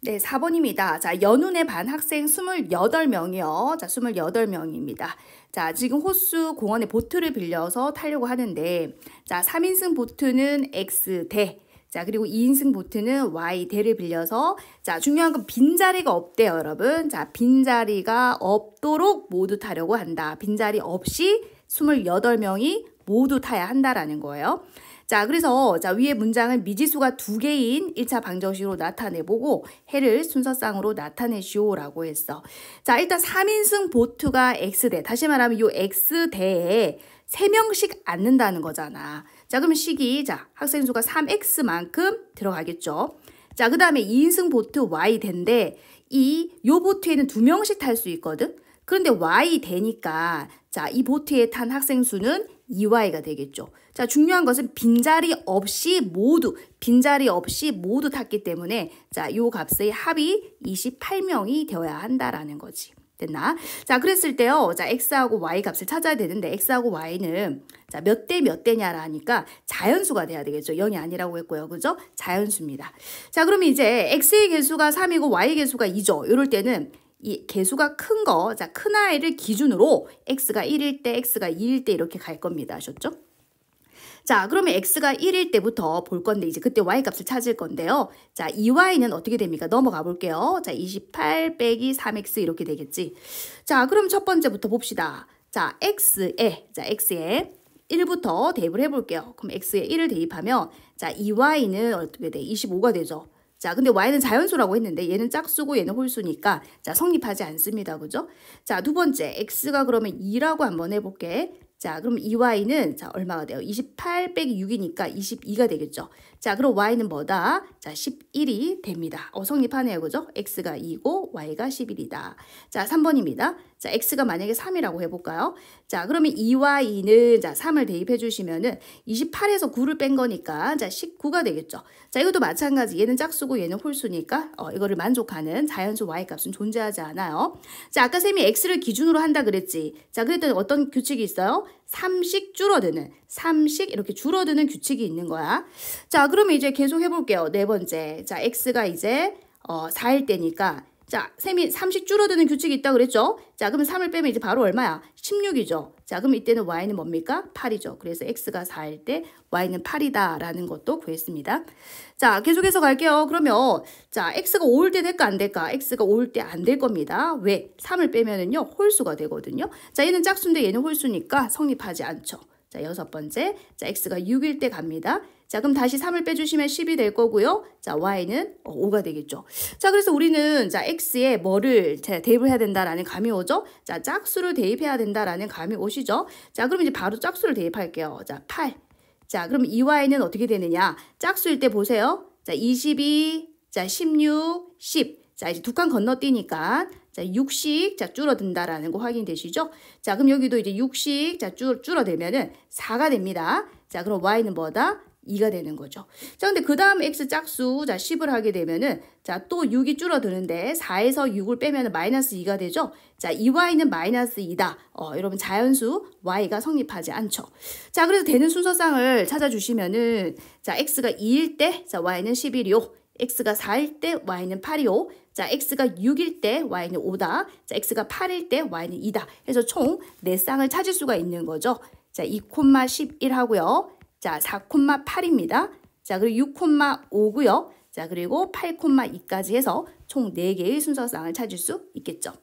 네, 4번입니다. 자, 연운의 반 학생 28명이요. 자, 28명입니다. 자, 지금 호수 공원에 보트를 빌려서 타려고 하는데, 자, 3인승 보트는 X대, 자, 그리고 2인승 보트는 Y대를 빌려서, 자, 중요한 건 빈자리가 없대요, 여러분. 자, 빈자리가 없도록 모두 타려고 한다. 빈자리 없이 28명이 모두 타야 한다라는 거예요. 자, 그래서 자, 위에 문장은 미지수가 2개인 1차 방정식으로 나타내보고 해를 순서상으로 나타내시오라고 했어. 자, 일단 3인승 보트가 X대. 다시 말하면 이 X대에 3명씩 앉는다는 거잖아. 자, 그러면 식이 자, 학생 수가 3X만큼 들어가겠죠. 자, 그 다음에 2인승 보트 Y대인데 요 보트에는 2명씩 탈 수 있거든. 그런데 Y대니까 자, 이 보트에 탄 학생 수는 2Y가 되겠죠. 자, 중요한 것은 빈자리 없이 모두 탔기 때문에 자, 요 값의 합이 28명이 되어야 한다라는 거지. 됐나? 자, 그랬을 때요. 자, X하고 Y 값을 찾아야 되는데 X하고 Y는 자, 몇 대 몇 대냐라니까 자연수가 돼야 되겠죠. 0이 아니라고 했고요. 그죠? 자연수입니다. 자, 그러면 이제 X의 개수가 3이고 Y의 개수가 2죠. 이럴 때는 이 개수가 큰 거, 자, 큰 아이를 기준으로 X가 1일 때, X가 2일 때 이렇게 갈 겁니다. 아셨죠? 자, 그러면 X가 1일 때부터 볼 건데 이제 그때 Y 값을 찾을 건데요. 자, 2Y는 어떻게 됩니까? 넘어가 볼게요. 자, 28 빼기 3X 이렇게 되겠지. 자, 그럼 첫 번째부터 봅시다. 자, X에 1부터 대입을 해볼게요. 그럼 X에 1을 대입하면 자, 2Y는 어떻게 돼? 25가 되죠. 자, 근데 Y는 자연수라고 했는데 얘는 짝수고 얘는 홀수니까 자, 성립하지 않습니다. 그죠? 자, 두 번째 X가 그러면 2라고 한번 해볼게. 자, 그럼 2Y는 자, 얼마가 돼요? 28 빼기 6이니까 22가 되겠죠. 자, 그럼 Y는 뭐다? 자, 11이 됩니다. 성립하네요. 그죠? X가 2고 Y가 11이다. 자, 3번입니다. 자, X가 만약에 3이라고 해볼까요? 자, 그러면 2Y는 자, 3을 대입해 주시면은 28에서 9를 뺀 거니까 자, 19가 되겠죠. 자, 이것도 마찬가지. 얘는 짝수고 얘는 홀수니까 이거를 만족하는 자연수 Y 값은 존재하지 않아요. 자, 아까 쌤이 X를 기준으로 한다 그랬지. 자, 그랬더니 어떤 규칙이 있어요? 3씩 줄어드는, 3씩 이렇게 줄어드는 규칙이 있는 거야. 자, 그러면 이제 계속 해볼게요. 네 번째. 자, X가 이제 4일 때니까 자, 쌤이 3씩 줄어드는 규칙이 있다 그랬죠? 자, 그러면 3을 빼면 이제 바로 얼마야? 16이죠. 자, 그럼 이때는 Y는 뭡니까? 8이죠. 그래서 X가 4일 때 Y는 8이다 라는 것도 구했습니다. 자, 계속해서 갈게요. 그러면 자, X가 5일 때 될까 안 될까? X가 5일 때 안 될 겁니다. 왜? 3을 빼면은요, 홀수가 되거든요. 자, 얘는 짝수인데 얘는 홀수니까 성립하지 않죠. 자, 여섯 번째. 자, X가 6일 때 갑니다. 자, 그럼 다시 3을 빼주시면 10이 될 거고요. 자, Y는 5가 되겠죠. 자, 그래서 우리는 자, X에 뭐를 대입을 해야 된다라는 감이 오죠? 자, 짝수를 대입해야 된다라는 감이 오시죠? 자, 그럼 이제 바로 짝수를 대입할게요. 자, 8. 자, 그럼 2Y는 어떻게 되느냐? 짝수일 때 보세요. 자, 22, 자, 16, 10. 자, 이제 두 칸 건너뛰니까 자, 6씩 자, 줄어든다라는 거 확인되시죠? 자, 그럼 여기도 이제 6씩 자, 줄어들면은 4가 됩니다. 자, 그럼 Y는 뭐다? 2가 되는 거죠. 자, 근데 그 다음 X 짝수, 자, 10을 하게 되면은, 자, 또 6이 줄어드는데, 4에서 6을 빼면은 마이너스 2가 되죠? 자, 2Y는 마이너스 2다. 여러분, 자연수 Y가 성립하지 않죠. 자, 그래서 되는 순서상을 찾아주시면은, 자, X가 2일 때, 자, Y는 11이요. X가 4일 때, Y는 8이요. 자, X가 6일 때, Y는 5다. 자, X가 8일 때, Y는 2다. 해서 총 4쌍을 찾을 수가 있는 거죠. 자, 2,11 하고요. 자, 4,8입니다. 자, 그리고 6,5고요. 자, 그리고 8,2까지 해서 총 4개의 순서상을 찾을 수 있겠죠.